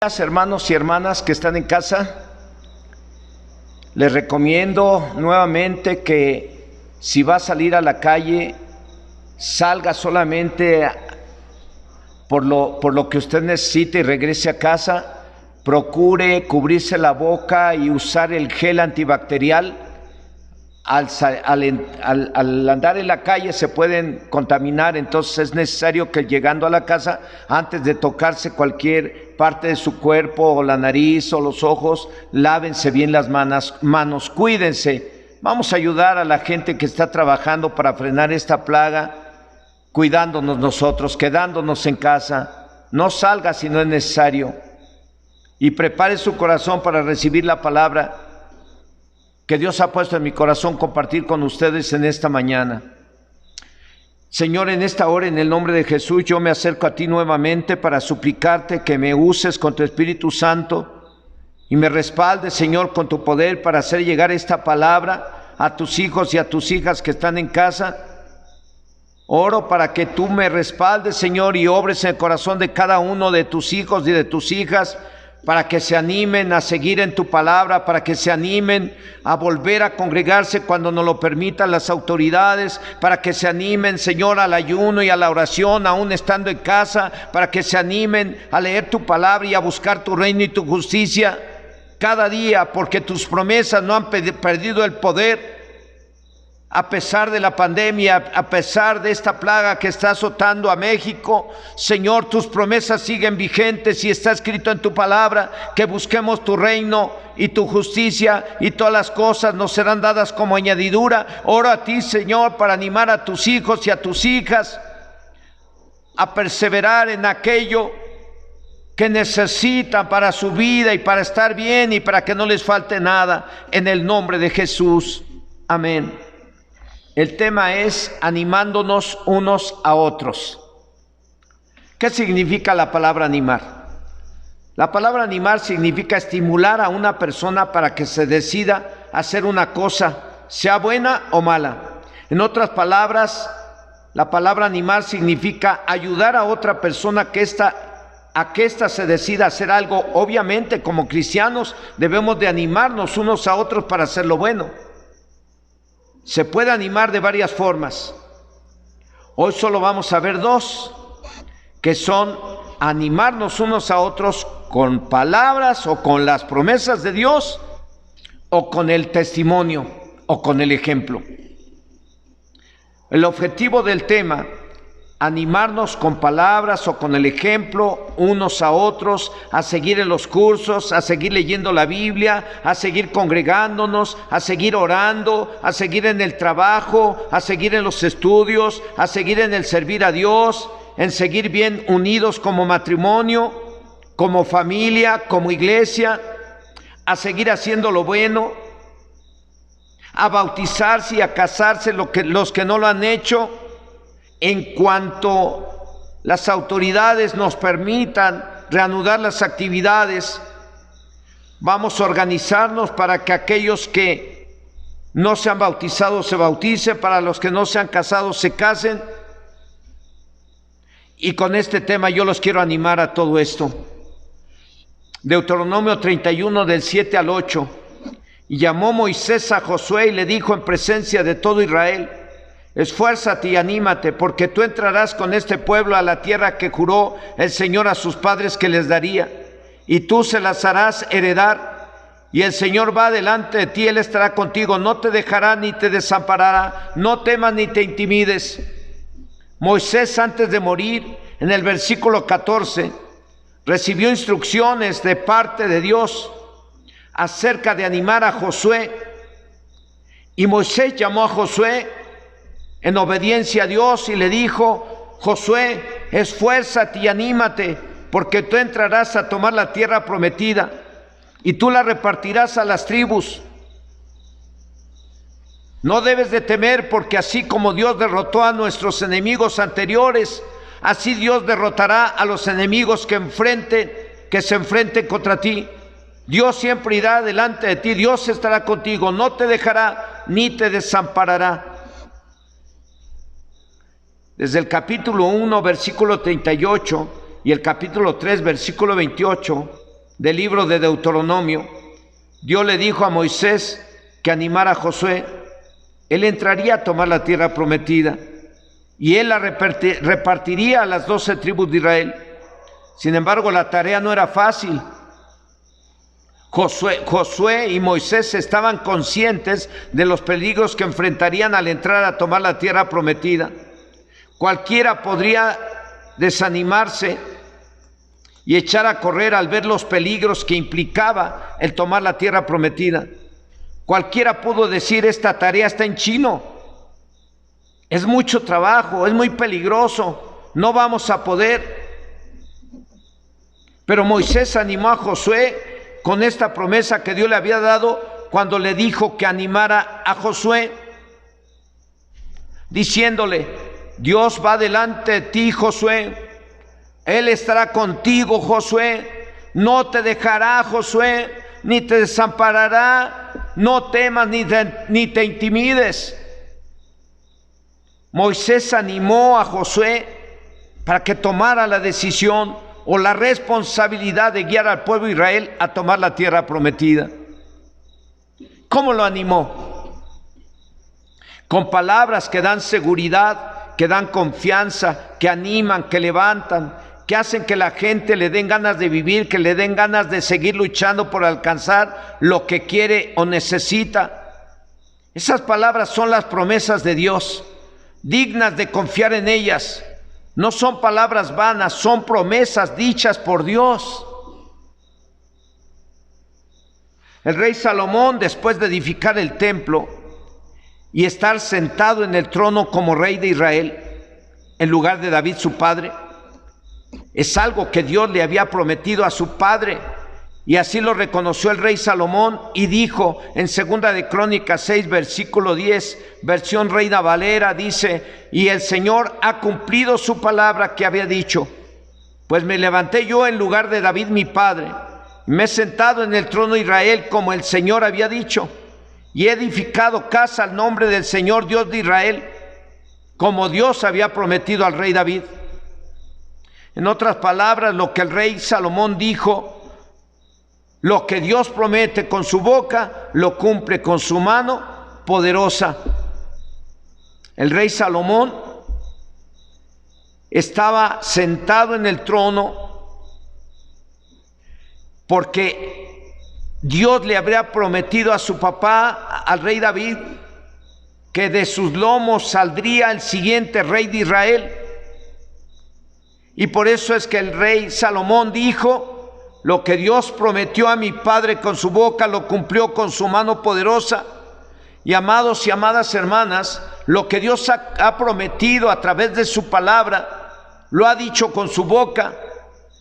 Hermanos y hermanas que están en casa, les recomiendo nuevamente que si va a salir a la calle, salga solamente por lo que usted necesite y regrese a casa. Procure cubrirse la boca y usar el gel antibacterial. Al andar en la calle se pueden contaminar, entonces es necesario que llegando a la casa, antes de tocarse cualquier parte de su cuerpo o la nariz o los ojos, lávense bien las manos, cuídense. Vamos a ayudar a la gente que está trabajando para frenar esta plaga, cuidándonos nosotros, quedándonos en casa. No salga si no es necesario, y prepare su corazón para recibir la palabra que Dios ha puesto en mi corazón compartir con ustedes en esta mañana. Señor, en esta hora, en el nombre de Jesús, yo me acerco a ti nuevamente para suplicarte que me uses con tu Espíritu Santo y me respaldes, Señor, con tu poder para hacer llegar esta palabra a tus hijos y a tus hijas que están en casa. Oro para que tú me respaldes, Señor, y obres en el corazón de cada uno de tus hijos y de tus hijas, para que se animen a seguir en tu palabra, para que se animen a volver a congregarse cuando nos lo permitan las autoridades, para que se animen, Señor, al ayuno y a la oración, aún estando en casa, para que se animen a leer tu palabra y a buscar tu reino y tu justicia cada día, porque tus promesas no han perdido el poder. A pesar de la pandemia, a pesar de esta plaga que está azotando a México, Señor, tus promesas siguen vigentes y está escrito en tu palabra que busquemos tu reino y tu justicia y todas las cosas nos serán dadas como añadidura. Oro a ti, Señor, para animar a tus hijos y a tus hijas a perseverar en aquello que necesitan para su vida y para estar bien y para que no les falte nada, en el nombre de Jesús. Amén. El tema es animándonos unos a otros. ¿Qué significa la palabra animar? La palabra animar significa estimular a una persona para que se decida a hacer una cosa, sea buena o mala. En otras palabras, la palabra animar significa ayudar a otra persona a que ésta se decida a hacer algo. Obviamente, como cristianos, debemos de animarnos unos a otros para hacer lo bueno. Se puede animar de varias formas. Hoy solo vamos a ver dos, que son animarnos unos a otros con palabras o con las promesas de Dios, o con el testimonio o con el ejemplo. El objetivo del tema, animarnos con palabras o con el ejemplo unos a otros, a seguir en los cursos, a seguir leyendo la Biblia, a seguir congregándonos, a seguir orando, a seguir en el trabajo, a seguir en los estudios, a seguir en el servir a Dios, en seguir bien unidos como matrimonio, como familia, como iglesia, a seguir haciendo lo bueno, a bautizarse y a casarse los que no lo han hecho, en cuanto las autoridades nos permitan reanudar las actividades. Vamos a organizarnos para que aquellos que no se han bautizado se bauticen, para los que no se han casado se casen. Y con este tema yo los quiero animar a todo esto. Deuteronomio 31 del 7 al 8. Y llamó Moisés a Josué y le dijo en presencia de todo Israel: esfuérzate y anímate, porque tú entrarás con este pueblo a la tierra que juró el Señor a sus padres que les daría, y tú se las harás heredar, y el Señor va delante de ti, Él estará contigo, no te dejará ni te desamparará, no temas ni te intimides. Moisés, antes de morir, en el versículo 14, recibió instrucciones de parte de Dios acerca de animar a Josué, y Moisés llamó a Josué en obediencia a Dios y le dijo: Josué, esfuérzate y anímate, porque tú entrarás a tomar la tierra prometida y tú la repartirás a las tribus. No debes de temer, porque así como Dios derrotó a nuestros enemigos anteriores, así Dios derrotará a los enemigos que se enfrenten contra ti. Dios siempre irá delante de ti, Dios estará contigo, no te dejará ni te desamparará. Desde el capítulo 1, versículo 38 y el capítulo 3, versículo 28, del libro de Deuteronomio, Dios le dijo a Moisés que animara a Josué. Él entraría a tomar la tierra prometida y él la repartiría a las 12 tribus de Israel. Sin embargo, la tarea no era fácil. Josué y Moisés estaban conscientes de los peligros que enfrentarían al entrar a tomar la tierra prometida. Cualquiera podría desanimarse y echar a correr al ver los peligros que implicaba el tomar la tierra prometida. Cualquiera pudo decir: esta tarea está en chino, es mucho trabajo, es muy peligroso, no vamos a poder. Pero Moisés animó a Josué con esta promesa que Dios le había dado cuando le dijo que animara a Josué, diciéndole: Dios va delante de ti, Josué. Él estará contigo, Josué. No te dejará, Josué, ni te desamparará. No temas ni te intimides. Moisés animó a Josué para que tomara la decisión o la responsabilidad de guiar al pueblo de Israel a tomar la tierra prometida. ¿Cómo lo animó? Con palabras que dan seguridad, que dan confianza, que animan, que levantan, que hacen que la gente le den ganas de vivir, que le den ganas de seguir luchando por alcanzar lo que quiere o necesita. Esas palabras son las promesas de Dios, dignas de confiar en ellas. No son palabras vanas, son promesas dichas por Dios. El rey Salomón, después de edificar el templo y estar sentado en el trono como rey de Israel, en lugar de David su padre, es algo que Dios le había prometido a su padre, y así lo reconoció el rey Salomón y dijo en 2 de Crónicas 6, versículo 10, versión Reina Valera, dice: y el Señor ha cumplido su palabra que había dicho, pues me levanté yo en lugar de David mi padre, y me he sentado en el trono de Israel como el Señor había dicho, y he edificado casa al nombre del Señor Dios de Israel, como Dios había prometido al rey David. En otras palabras, lo que el rey Salomón dijo, lo que Dios promete con su boca, lo cumple con su mano poderosa. El rey Salomón estaba sentado en el trono porque Dios le habría prometido a su papá, al rey David, que de sus lomos saldría el siguiente rey de Israel. Y por eso es que el rey Salomón dijo: lo que Dios prometió a mi padre con su boca, lo cumplió con su mano poderosa. Y amados y amadas hermanas, lo que Dios ha prometido a través de su palabra, lo ha dicho con su boca,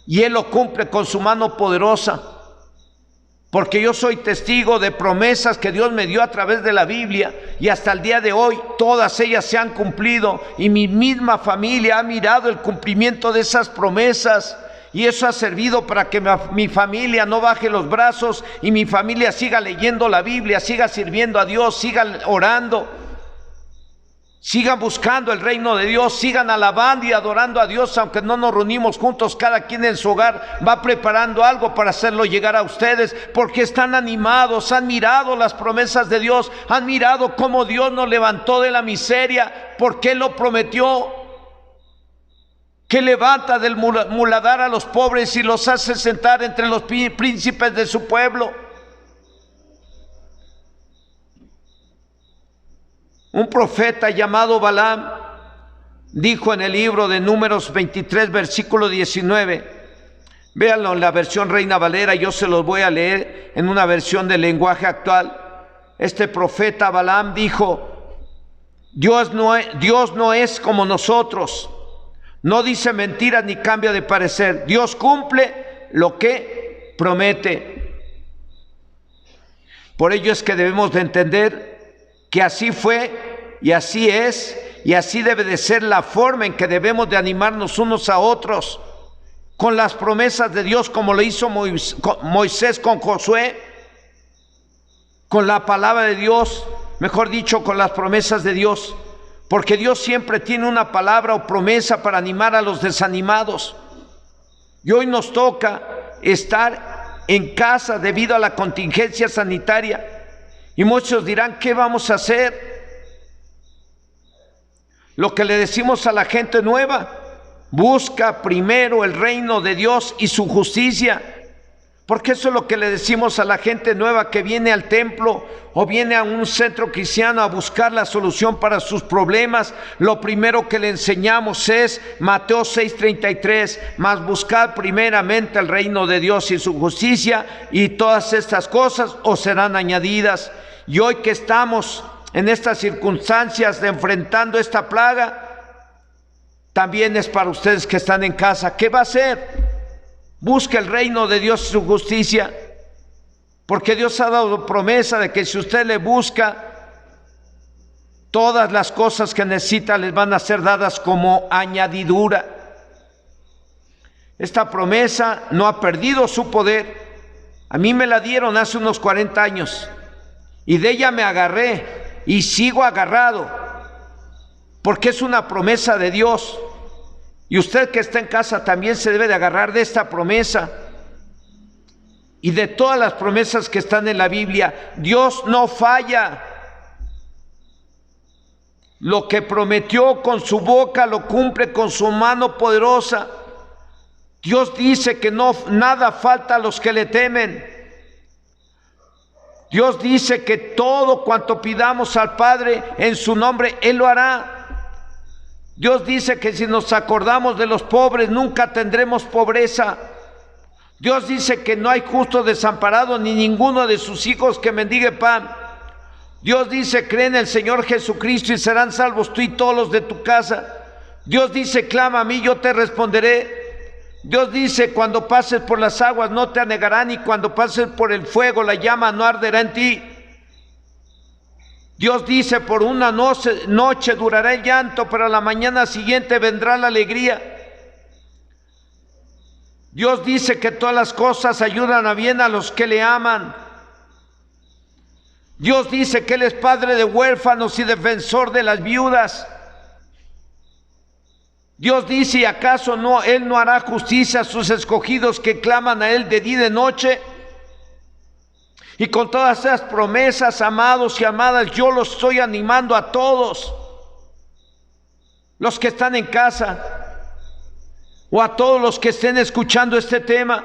y Él lo cumple con su mano poderosa. Porque yo soy testigo de promesas que Dios me dio a través de la Biblia, y hasta el día de hoy todas ellas se han cumplido, y mi misma familia ha mirado el cumplimiento de esas promesas, y eso ha servido para que mi familia no baje los brazos, y mi familia siga leyendo la Biblia, siga sirviendo a Dios, siga orando, sigan buscando el reino de Dios, sigan alabando y adorando a Dios, aunque no nos reunimos juntos, cada quien en su hogar va preparando algo para hacerlo llegar a ustedes, porque están animados, han mirado las promesas de Dios, han mirado cómo Dios nos levantó de la miseria, porque Él lo prometió, que levanta del muladar a los pobres y los hace sentar entre los príncipes de su pueblo. Un profeta llamado Balaam dijo en el libro de Números 23, versículo 19, véanlo en la versión Reina Valera, yo se los voy a leer en una versión del lenguaje actual. Este profeta Balaam dijo: Dios no es como nosotros, no dice mentiras ni cambia de parecer. Dios cumple lo que promete. Por ello es que debemos de entender que así fue y así es, y así debe de ser la forma en que debemos de animarnos unos a otros con las promesas de Dios, como lo hizo Moisés con Josué, con la palabra de Dios, mejor dicho, con las promesas de Dios, porque Dios siempre tiene una palabra o promesa para animar a los desanimados. Y hoy nos toca estar en casa debido a la contingencia sanitaria. Y muchos dirán, ¿qué vamos a hacer? Lo que le decimos a la gente nueva: busca primero el reino de Dios y su justicia. Porque eso es lo que le decimos a la gente nueva que viene al templo o viene a un centro cristiano a buscar la solución para sus problemas. Lo primero que le enseñamos es Mateo 6:33, mas buscad primeramente el reino de Dios y su justicia, y todas estas cosas os serán añadidas. Y hoy que estamos en estas circunstancias de enfrentando esta plaga, también es para ustedes que están en casa. ¿Qué va a hacer? Busque el reino de Dios y su justicia, porque Dios ha dado promesa de que si usted le busca, todas las cosas que necesita les van a ser dadas como añadidura. Esta promesa no ha perdido su poder. A mí me la dieron hace unos 40 años y de ella me agarré y sigo agarrado, porque es una promesa de Dios. Y usted que está en casa también se debe de agarrar de esta promesa y de todas las promesas que están en la Biblia. Dios no falla. Lo que prometió con su boca lo cumple con su mano poderosa. Dios dice que nada falta a los que le temen. Dios dice que todo cuanto pidamos al Padre en su nombre, Él lo hará. Dios dice que si nos acordamos de los pobres, nunca tendremos pobreza. Dios dice que no hay justo desamparado, ni ninguno de sus hijos que mendigue pan. Dios dice, cree en el Señor Jesucristo y serán salvos tú y todos los de tu casa. Dios dice, clama a mí, yo te responderé. Dios dice, cuando pases por las aguas no te anegarán, y cuando pases por el fuego la llama no arderá en ti. Dios dice, por una noche durará el llanto, pero a la mañana siguiente vendrá la alegría. Dios dice que todas las cosas ayudan a bien a los que le aman. Dios dice que Él es padre de huérfanos y defensor de las viudas. Dios dice, ¿y acaso Él no hará justicia a sus escogidos que claman a Él de día y de noche? Y con todas esas promesas, amados y amadas, yo los estoy animando a todos los que están en casa o a todos los que estén escuchando este tema.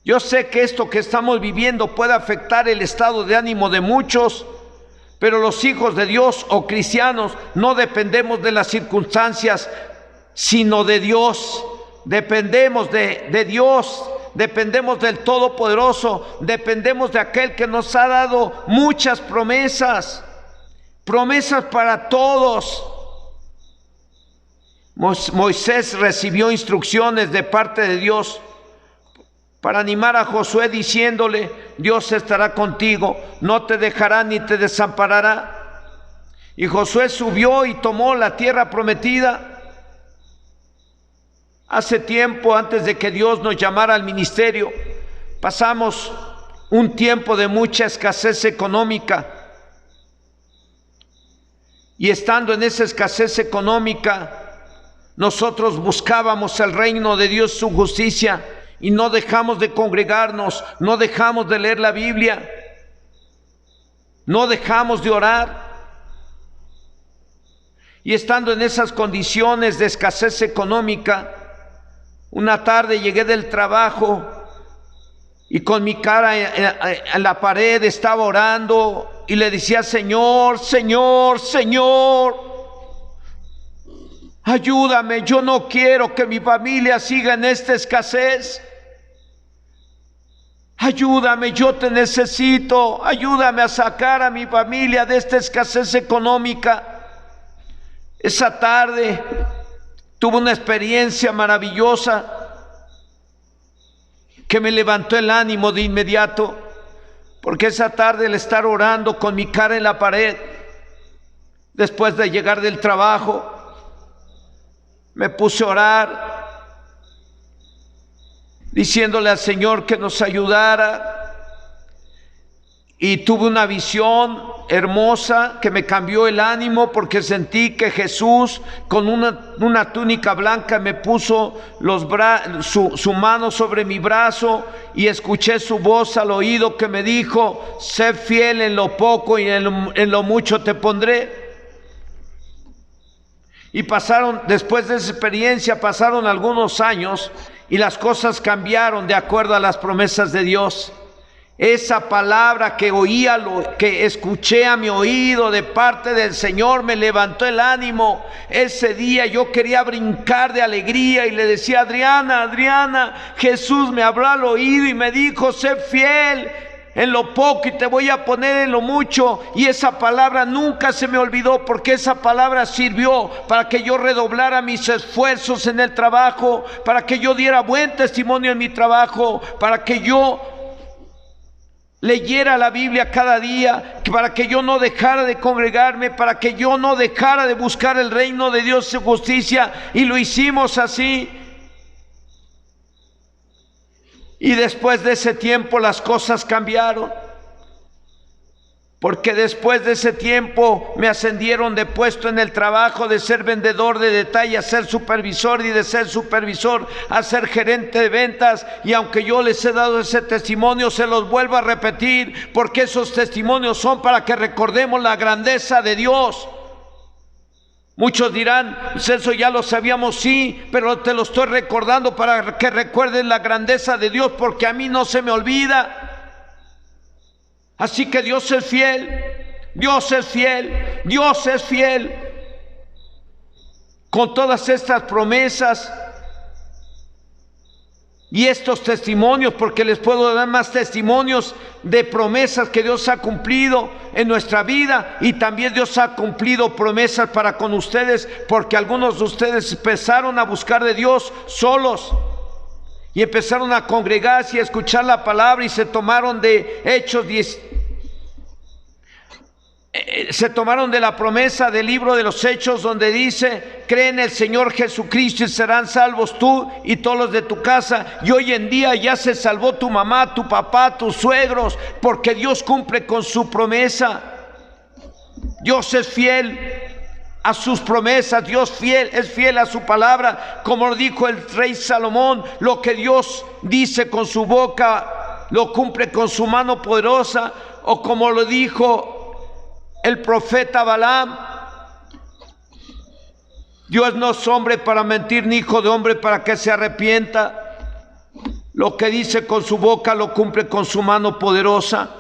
Yo sé que esto que estamos viviendo puede afectar el estado de ánimo de muchos, pero los hijos de Dios o cristianos no dependemos de las circunstancias, sino de Dios. Dependemos de Dios. Dependemos del Todopoderoso, dependemos de aquel que nos ha dado muchas promesas, promesas para todos. Moisés recibió instrucciones de parte de Dios para animar a Josué diciéndole, Dios estará contigo, no te dejará ni te desamparará. Y Josué subió y tomó la tierra prometida. Hace tiempo, antes de que Dios nos llamara al ministerio, pasamos un tiempo de mucha escasez económica. Y estando en esa escasez económica, nosotros buscábamos el reino de Dios, su justicia, y no dejamos de congregarnos, no dejamos de leer la Biblia, no dejamos de orar. Y estando en esas condiciones de escasez económica, una tarde llegué del trabajo y con mi cara en la pared estaba orando y le decía, Señor, Señor, Señor, ayúdame, yo no quiero que mi familia siga en esta escasez. Ayúdame, yo te necesito, ayúdame a sacar a mi familia de esta escasez económica. Esa tarde tuve una experiencia maravillosa que me levantó el ánimo de inmediato, porque esa tarde al estar orando con mi cara en la pared, después de llegar del trabajo, me puse a orar, diciéndole al Señor que nos ayudara. y tuve una visión hermosa que me cambió el ánimo, porque sentí que Jesús con una túnica blanca me puso su mano sobre mi brazo, y escuché su voz al oído que me dijo: sé fiel en lo poco y en lo mucho te pondré. Y después de esa experiencia pasaron algunos años y las cosas cambiaron de acuerdo a las promesas de Dios. Esa palabra que que escuché a mi oído de parte del Señor me levantó el ánimo. Ese día yo quería brincar de alegría y le decía: Adriana, Jesús me habló al oído y me dijo: sé fiel en lo poco y te voy a poner en lo mucho. Y esa palabra nunca se me olvidó, porque esa palabra sirvió para que yo redoblara mis esfuerzos en el trabajo, para que yo diera buen testimonio en mi trabajo, para que yo leyera la Biblia cada día, para que yo no dejara de congregarme, para que yo no dejara de buscar el reino de Dios y su justicia. Y lo hicimos así. Y después de ese tiempo las cosas cambiaron, porque después de ese tiempo me ascendieron de puesto en el trabajo, de ser vendedor de detalle a ser supervisor, y de ser supervisor a ser gerente de ventas. Y aunque yo les he dado ese testimonio, se los vuelvo a repetir, porque esos testimonios son para que recordemos la grandeza de Dios. Muchos dirán: pues eso ya lo sabíamos. Sí, pero te lo estoy recordando para que recuerdes la grandeza de Dios, porque a mí no se me olvida. Así que Dios es fiel, Dios es fiel, Dios es fiel. Con todas estas promesas y estos testimonios, porque les puedo dar más testimonios de promesas que Dios ha cumplido en nuestra vida, y también Dios ha cumplido promesas para con ustedes, porque algunos de ustedes empezaron a buscar de Dios solos y empezaron a congregarse y a escuchar la palabra, y se tomaron de se tomaron de la promesa del libro de los Hechos, donde dice: cree en el Señor Jesucristo y serán salvos tú y todos los de tu casa. Y hoy en día ya se salvó tu mamá, tu papá, tus suegros, porque Dios cumple con su promesa. Dios es fiel a sus promesas, Dios es fiel a su palabra. Como lo dijo el rey Salomón: lo que Dios dice con su boca, lo cumple con su mano poderosa. O como lo dijo el profeta Balaam: Dios no es hombre para mentir, ni hijo de hombre para que se arrepienta. Lo que dice con su boca lo cumple con su mano poderosa.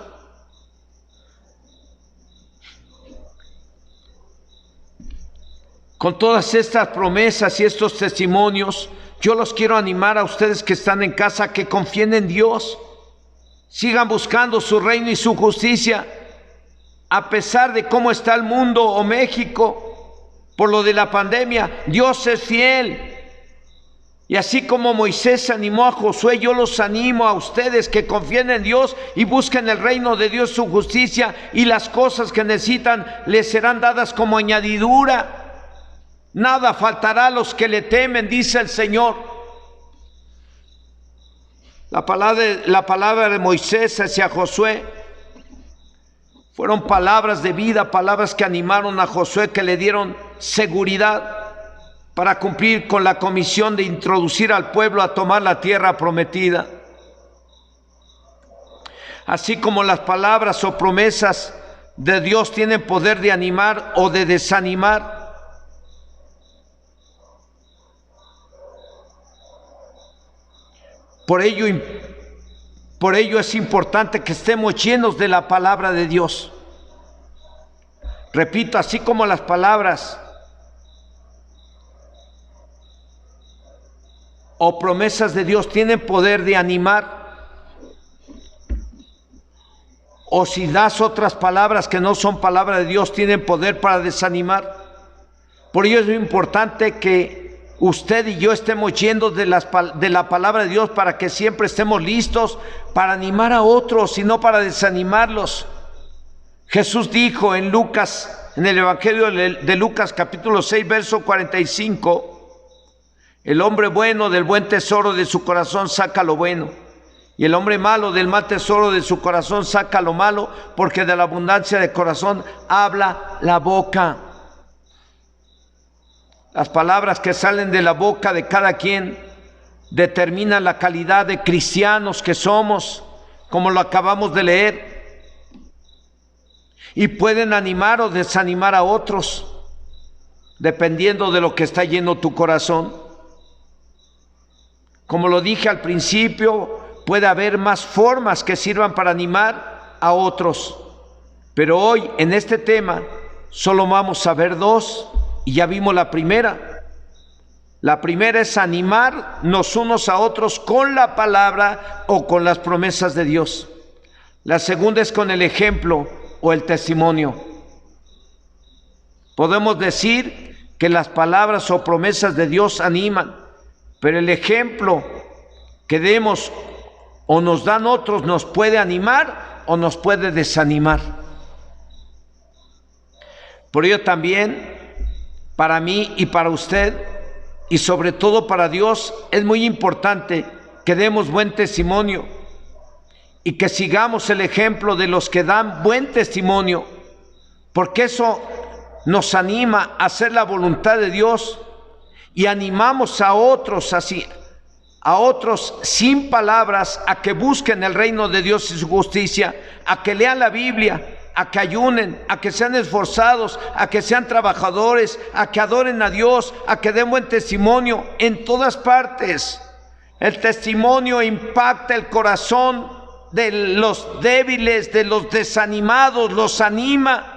Con todas estas promesas y estos testimonios, yo los quiero animar a ustedes que están en casa, que confíen en Dios. Sigan buscando su reino y su justicia, a pesar de cómo está el mundo o México por lo de la pandemia. Dios es fiel. Y así como Moisés animó a Josué, yo los animo a ustedes que confíen en Dios y busquen el reino de Dios, su justicia, y las cosas que necesitan les serán dadas como añadidura. Nada faltará a los que le temen, dice el Señor. La palabra de Moisés hacia Josué fueron palabras de vida, palabras que animaron a Josué, que le dieron seguridad para cumplir con la comisión de introducir al pueblo a tomar la tierra prometida. Así como las palabras o promesas de Dios tienen poder de animar o de desanimar, por ello es importante que estemos llenos de la palabra de Dios. Repito, así como las palabras o promesas de Dios tienen poder de animar, o si das otras palabras que no son palabra de Dios, tienen poder para desanimar. Por ello es muy importante que usted y yo estemos llenos de la palabra de Dios, para que siempre estemos listos para animar a otros y no para desanimarlos. Jesús dijo en el Evangelio de Lucas capítulo 6, verso 45: el hombre bueno del buen tesoro de su corazón saca lo bueno, Y el hombre malo del mal tesoro de su corazón saca lo malo, porque de la abundancia del corazón habla la boca. Las palabras que salen de la boca de cada quien determinan la calidad de cristianos que somos, como lo acabamos de leer. Y pueden animar o desanimar a otros, dependiendo de lo que está lleno tu corazón. Como lo dije al principio, puede haber más formas que sirvan para animar a otros. Pero hoy, en este tema, solo vamos a ver dos, y ya vimos la primera. La primera es animarnos unos a otros con la palabra o con las promesas de Dios. La segunda es con el ejemplo o el testimonio. Podemos decir que las palabras o promesas de Dios animan, pero el ejemplo que demos o nos dan otros nos puede animar o nos puede desanimar. Por ello también, para mí y para usted, y sobre todo para Dios, es muy importante que demos buen testimonio y que sigamos el ejemplo de los que dan buen testimonio, porque eso nos anima a hacer la voluntad de Dios y animamos a otros así, a otros sin palabras, a que busquen el reino de Dios y su justicia, a que lean la Biblia, a que ayunen, a que sean esforzados, a que sean trabajadores, a que adoren a Dios, a que den buen testimonio en todas partes. El testimonio impacta el corazón de los débiles, de los desanimados, los anima.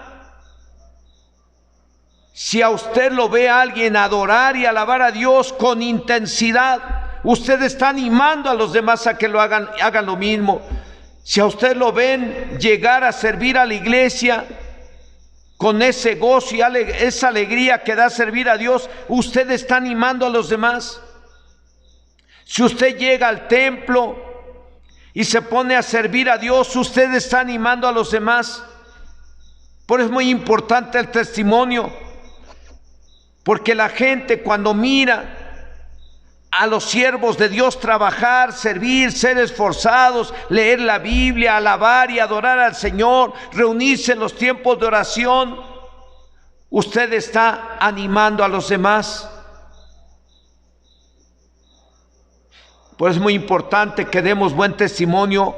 Si a usted lo ve a alguien adorar y alabar a Dios con intensidad, usted está animando a los demás a que lo hagan lo mismo. Si a usted lo ven llegar a servir a la iglesia con ese gozo y esa alegría que da servir a Dios, usted está animando a los demás. Si usted llega al templo y se pone a servir a Dios, usted está animando a los demás. Por eso es muy importante el testimonio, porque la gente cuando mira a los siervos de Dios trabajar, servir, ser esforzados, leer la Biblia, alabar y adorar al Señor, reunirse en los tiempos de oración, usted está animando a los demás. Por eso es muy importante que demos buen testimonio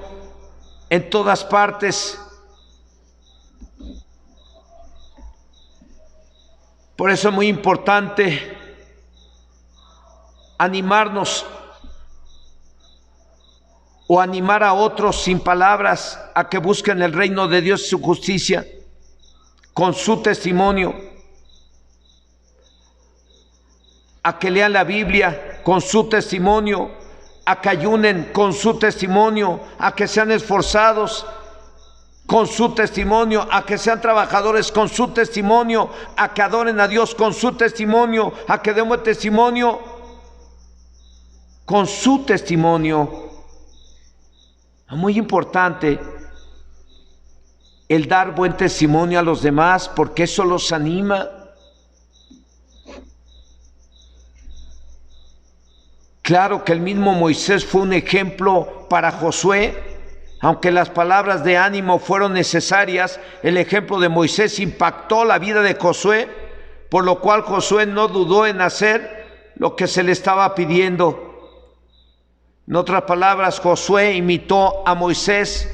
en todas partes. Por eso es muy importante animarnos o animar a otros sin palabras a que busquen el reino de Dios y su justicia con su testimonio, a que lean la Biblia con su testimonio, a que ayunen con su testimonio, a que sean esforzados con su testimonio, a que sean trabajadores con su testimonio, a que adoren a Dios con su testimonio, a que den buen testimonio con su testimonio. Es muy importante el dar buen testimonio a los demás, porque eso los anima. Claro que el mismo Moisés fue un ejemplo para Josué. Aunque las palabras de ánimo fueron necesarias, el ejemplo de Moisés impactó la vida de Josué, por lo cual Josué no dudó en hacer lo que se le estaba pidiendo. En otras palabras, Josué imitó a Moisés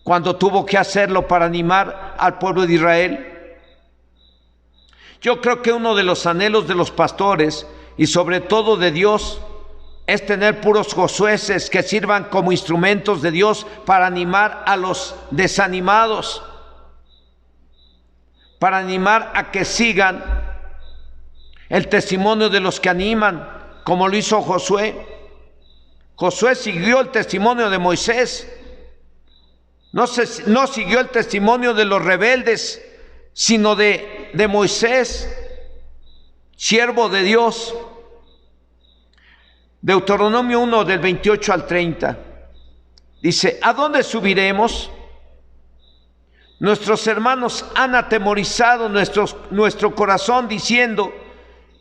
cuando tuvo que hacerlo para animar al pueblo de Israel. Yo creo que uno de los anhelos de los pastores y sobre todo de Dios es tener puros josueses que sirvan como instrumentos de Dios para animar a los desanimados, para animar a que sigan el testimonio de los que animan, como lo hizo Josué. Josué siguió el testimonio de Moisés, no siguió el testimonio de los rebeldes, sino de Moisés, siervo de Dios. Deuteronomio 1 del 28 al 30 dice: ¿a dónde subiremos? Nuestros hermanos han atemorizado nuestro corazón diciendo: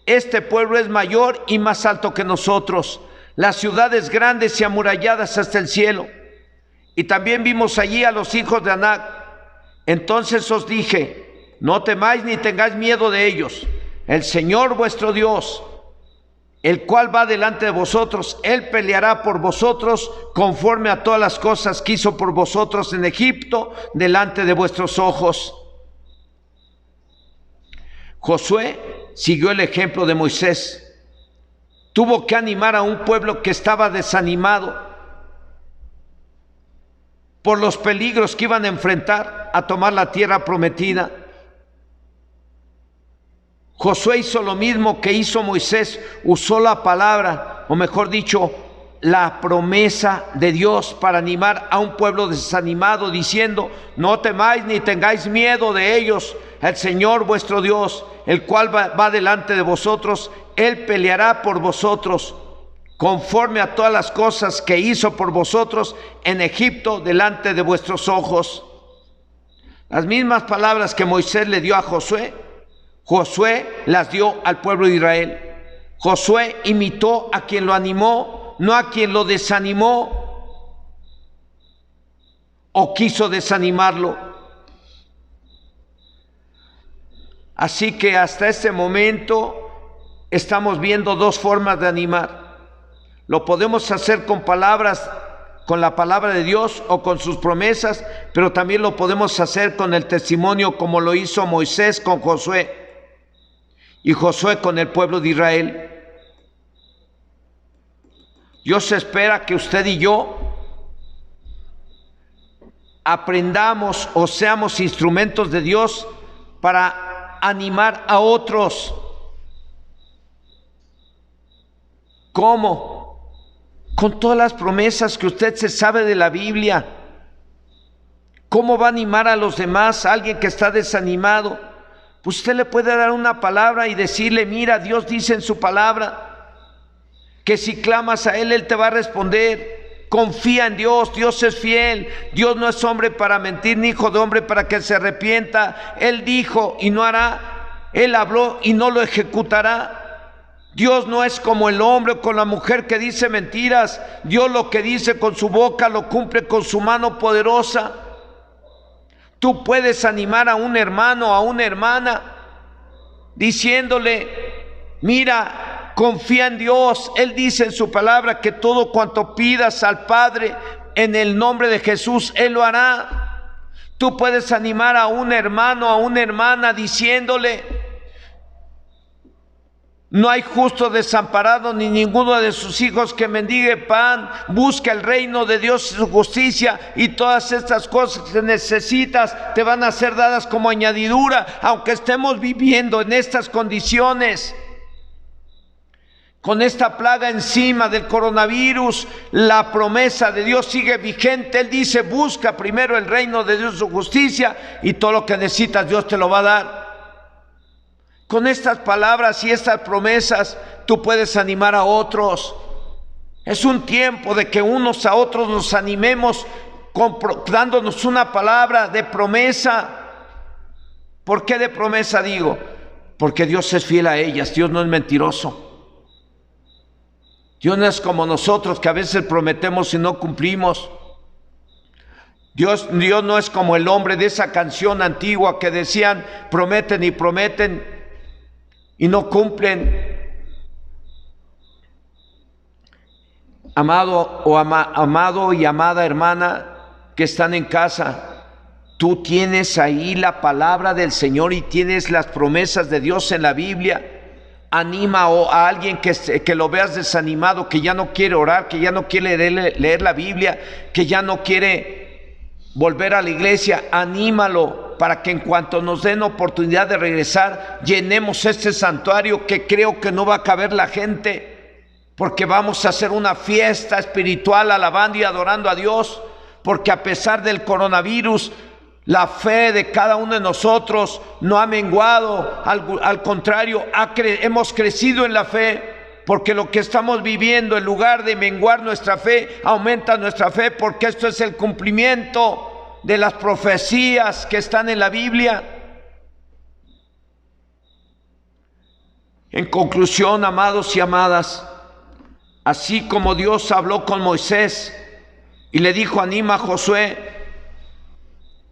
este pueblo es mayor y más alto que nosotros. las ciudades grandes y amuralladas hasta el cielo. Y también vimos allí a los hijos de Anac. Entonces os dije, no temáis ni tengáis miedo de ellos. El Señor vuestro Dios, el cual va delante de vosotros, Él peleará por vosotros conforme a todas las cosas que hizo por vosotros en Egipto, delante de vuestros ojos. Josué siguió el ejemplo de Moisés. Tuvo que animar a un pueblo que estaba desanimado por los peligros que iban a enfrentar a tomar la tierra prometida. Josué hizo lo mismo que hizo Moisés, usó la palabra, o mejor dicho, la promesa de Dios para animar a un pueblo desanimado, diciendo, no temáis ni tengáis miedo de ellos, el Señor vuestro Dios, el cual va delante de vosotros, Él peleará por vosotros, conforme a todas las cosas que hizo por vosotros en Egipto, delante de vuestros ojos. Las mismas palabras que Moisés le dio a Josué, Josué las dio al pueblo de Israel. Josué imitó a quien lo animó, no a quien lo desanimó o quiso desanimarlo. Así que hasta este momento estamos viendo dos formas de animar. Lo podemos hacer con palabras, con la palabra de Dios o con sus promesas, pero también lo podemos hacer con el testimonio, como lo hizo Moisés con Josué y Josué con el pueblo de Israel. Dios espera que usted y yo aprendamos o seamos instrumentos de Dios para animar a otros. ¿Cómo? Con todas las promesas que usted se sabe de la Biblia. ¿Cómo va a animar a los demás, a alguien que está desanimado? Pues usted le puede dar una palabra y decirle, mira, Dios dice en su palabra que si clamas a Él, Él te va a responder. Confía en Dios, Dios es fiel, Dios no es hombre para mentir, ni hijo de hombre para que se arrepienta. Él dijo y no hará, Él habló y no lo ejecutará. Dios no es como el hombre o con la mujer que dice mentiras. Dios lo que dice con su boca lo cumple con su mano poderosa. Tú puedes animar a un hermano, a una hermana, diciéndole, mira, confía en Dios. Él dice en su palabra que todo cuanto pidas al Padre en el nombre de Jesús, Él lo hará. Tú puedes animar a un hermano, a una hermana, diciéndole, no hay justo desamparado ni ninguno de sus hijos que mendigue pan. Busca el reino de Dios y su justicia, y todas estas cosas que necesitas te van a ser dadas como añadidura. Aunque estemos viviendo en estas condiciones, con esta plaga encima del coronavirus, la promesa de Dios sigue vigente. Él dice, busca primero el reino de Dios y su justicia, y todo lo que necesitas Dios te lo va a dar. Con estas palabras y estas promesas tú puedes animar a otros. Es un tiempo de que unos a otros nos animemos dándonos una palabra de promesa. ¿Por qué de promesa digo? Porque Dios es fiel a ellas. Dios no es mentiroso. Dios no es como nosotros, que a veces prometemos y no cumplimos. Dios no es como el hombre de esa canción antigua que decían, prometen y prometen y no cumplen. Amado o amado y amada hermana que están en casa, tú tienes ahí la palabra del Señor y tienes las promesas de Dios en la Biblia. Anima a alguien que lo veas desanimado, que ya no quiere orar, que ya no quiere leer la Biblia, que ya no quiere volver a la iglesia. Anímalo para que en cuanto nos den oportunidad de regresar, llenemos este santuario, que creo que no va a caber la gente, porque vamos a hacer una fiesta espiritual alabando y adorando a Dios, porque a pesar del coronavirus, la fe de cada uno de nosotros no ha menguado, al contrario, hemos crecido en la fe, porque lo que estamos viviendo, en lugar de menguar nuestra fe, aumenta nuestra fe, porque esto es el cumplimiento de las profecías que están en la Biblia. En conclusión, amados y amadas, así como Dios habló con Moisés y le dijo: anima a Josué.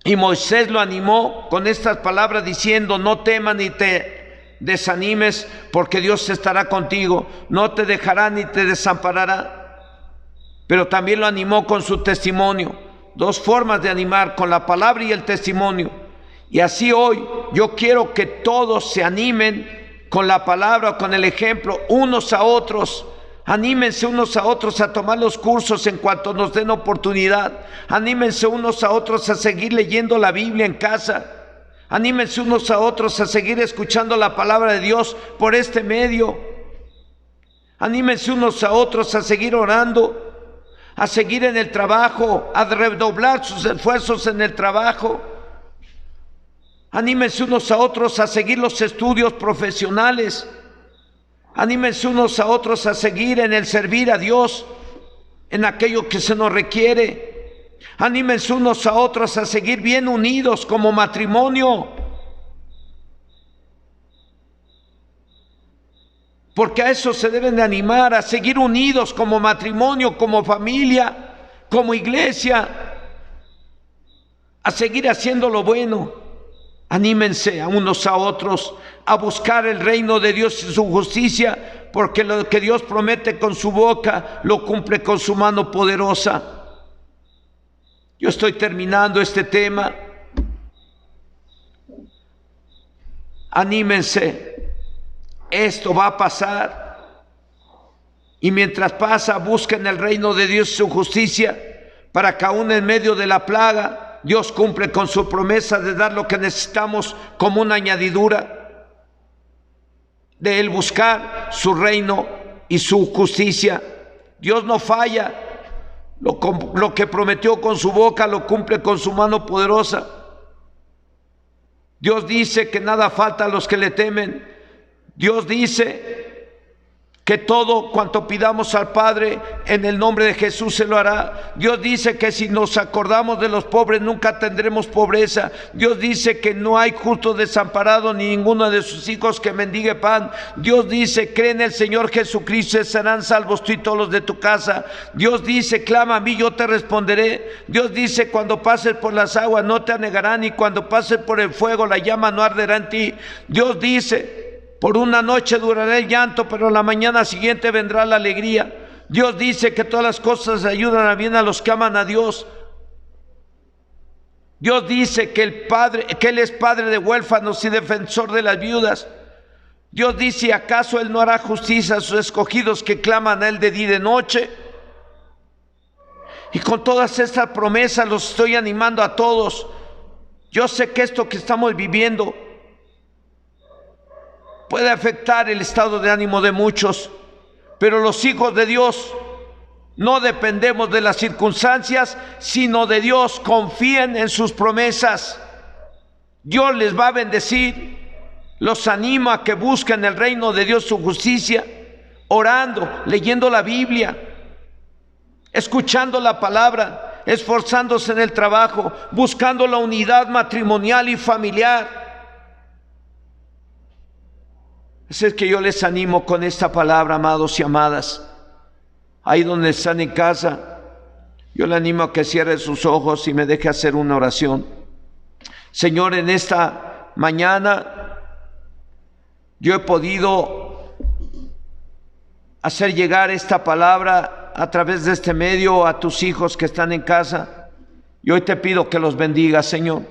Y Moisés lo animó con estas palabras diciendo: no temas ni te desanimes, porque Dios estará contigo, no te dejará ni te desamparará. Pero también lo animó con su testimonio. Dos formas de animar: con la palabra y el testimonio. Y así hoy yo quiero que todos se animen con la palabra, con el ejemplo, unos a otros. Anímense unos a otros a tomar los cursos en cuanto nos den oportunidad. Anímense unos a otros a seguir leyendo la Biblia en casa. Anímense unos a otros a seguir escuchando la palabra de Dios por este medio. Anímense unos a otros a seguir orando, a seguir en el trabajo, a redoblar sus esfuerzos en el trabajo. Anímense unos a otros a seguir los estudios profesionales. Anímense unos a otros a seguir en el servir a Dios, en aquello que se nos requiere. Anímense unos a otros a seguir bien unidos como matrimonio. Porque a eso se deben de animar, a seguir unidos como matrimonio, como familia, como iglesia, a seguir haciendo lo bueno. Anímense a unos a otros a buscar el reino de Dios y su justicia, porque lo que Dios promete con su boca lo cumple con su mano poderosa. Yo estoy terminando este tema. Anímense, esto va a pasar. Y mientras pasa, busquen el reino de Dios y su justicia, para que aún en medio de la plaga Dios cumple con su promesa de dar lo que necesitamos como una añadidura, de Él buscar su reino y su justicia. Dios no falla, lo que prometió con su boca lo cumple con su mano poderosa. Dios dice que nada falta a los que le temen. Dios dice que todo cuanto pidamos al Padre en el nombre de Jesús se lo hará. Dios dice que si nos acordamos de los pobres nunca tendremos pobreza. Dios dice que no hay justo desamparado ni ninguno de sus hijos que mendigue pan. Dios dice: cree en el Señor Jesucristo y serán salvos tú y todos los de tu casa. Dios dice: clama a mí, yo te responderé. Dios dice: cuando pases por las aguas no te anegarán, y cuando pases por el fuego la llama no arderá en ti. Dios dice: por una noche durará el llanto, pero la mañana siguiente vendrá la alegría. Dios dice que todas las cosas ayudan a bien a los que aman a Dios. Dios dice que Él es padre de huérfanos y defensor de las viudas. Dios dice: ¿acaso Él no hará justicia a sus escogidos que claman a Él de día y de noche? Y con todas estas promesas los estoy animando a todos. Yo sé que esto que estamos viviendo puede afectar el estado de ánimo de muchos, pero los hijos de Dios no dependemos de las circunstancias, sino de Dios. Confíen en sus promesas. Dios les va a bendecir. Los animo a que busquen el reino de Dios, su justicia, orando, leyendo la Biblia, escuchando la palabra, esforzándose en el trabajo, buscando la unidad matrimonial y familiar. Así es que yo les animo con esta palabra, amados y amadas. Ahí donde están en casa, yo le animo a que cierre sus ojos y me deje hacer una oración. Señor, en esta mañana yo he podido hacer llegar esta palabra a través de este medio a tus hijos que están en casa. Y hoy te pido que los bendigas, Señor.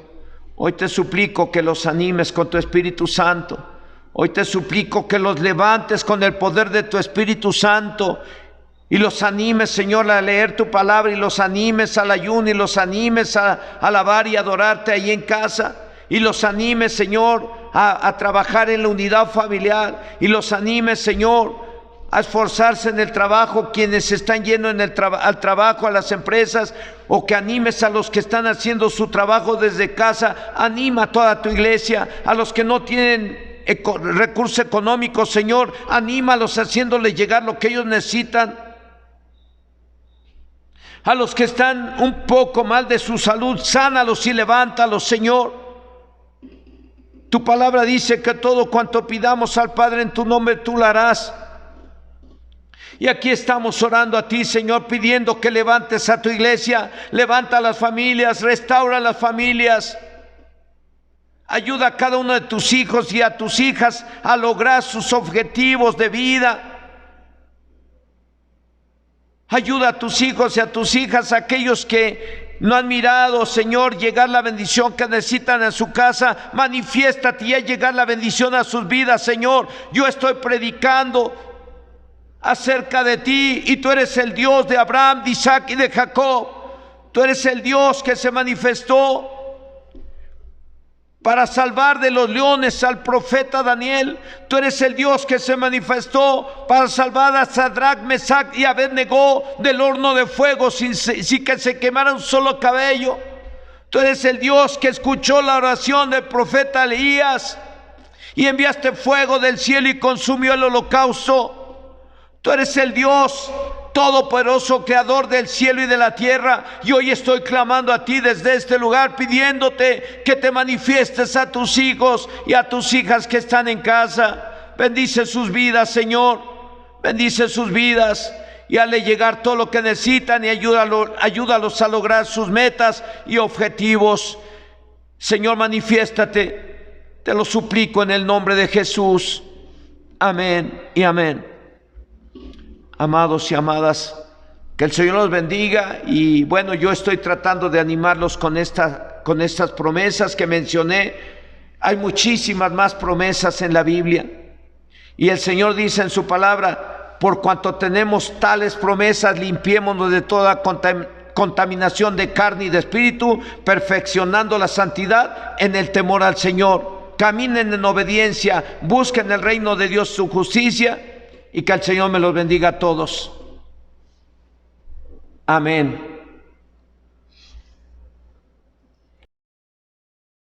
Hoy te suplico que los animes con tu Espíritu Santo. Hoy te suplico que los levantes con el poder de tu Espíritu Santo y los animes, Señor, a leer tu palabra, y los animes al ayuno, y los animes a alabar y adorarte ahí en casa, y los animes, Señor, a trabajar en la unidad familiar, y los animes, Señor, a esforzarse en el trabajo, quienes están yendo al trabajo, a las empresas, o que animes a los que están haciendo su trabajo desde casa. Anima a toda tu iglesia, a los que no tienen recursos económicos, Señor, anímalos haciéndoles llegar lo que ellos necesitan. A los que están un poco mal de su salud, sánalos y levántalos, Señor. Tu palabra dice que todo cuanto pidamos al Padre en tu nombre tú lo harás. Y aquí estamos orando a ti, Señor, pidiendo que levantes a tu iglesia, levanta a las familias, restaura a las familias. Ayuda a cada uno de tus hijos y a tus hijas a lograr sus objetivos de vida. Ayuda a tus hijos y a tus hijas, a aquellos que no han mirado, Señor, llegar la bendición que necesitan en su casa. Manifiéstate y haz llegar la bendición a sus vidas, Señor. Yo estoy predicando acerca de ti y tú eres el Dios de Abraham, de Isaac y de Jacob. Tú eres el Dios que se manifestó para salvar de los leones al profeta Daniel. Tú eres el Dios que se manifestó para salvar a Sadrach, Mesach y Abednego del horno de fuego sin que se quemara un solo cabello. Tú eres el Dios que escuchó la oración del profeta Elías y enviaste fuego del cielo y consumió el holocausto. Tú eres el Dios todopoderoso, creador del cielo y de la tierra. Y hoy estoy clamando a ti desde este lugar, pidiéndote que te manifiestes a tus hijos y a tus hijas que están en casa. Bendice sus vidas, Señor. Bendice sus vidas y hazle llegar todo lo que necesitan y ayúdalos a lograr sus metas y objetivos. Señor, manifiéstate. Te lo suplico en el nombre de Jesús. Amén y amén. Amados y amadas, que el Señor los bendiga. Y bueno, yo estoy tratando de animarlos con estas promesas que mencioné. Hay muchísimas más promesas en la Biblia. Y el Señor dice en su palabra: por cuanto tenemos tales promesas, limpiémonos de toda contaminación de carne y de espíritu, perfeccionando la santidad en el temor al Señor. Caminen en obediencia, busquen el reino de Dios, su justicia, y que el Señor me los bendiga a todos. Amén.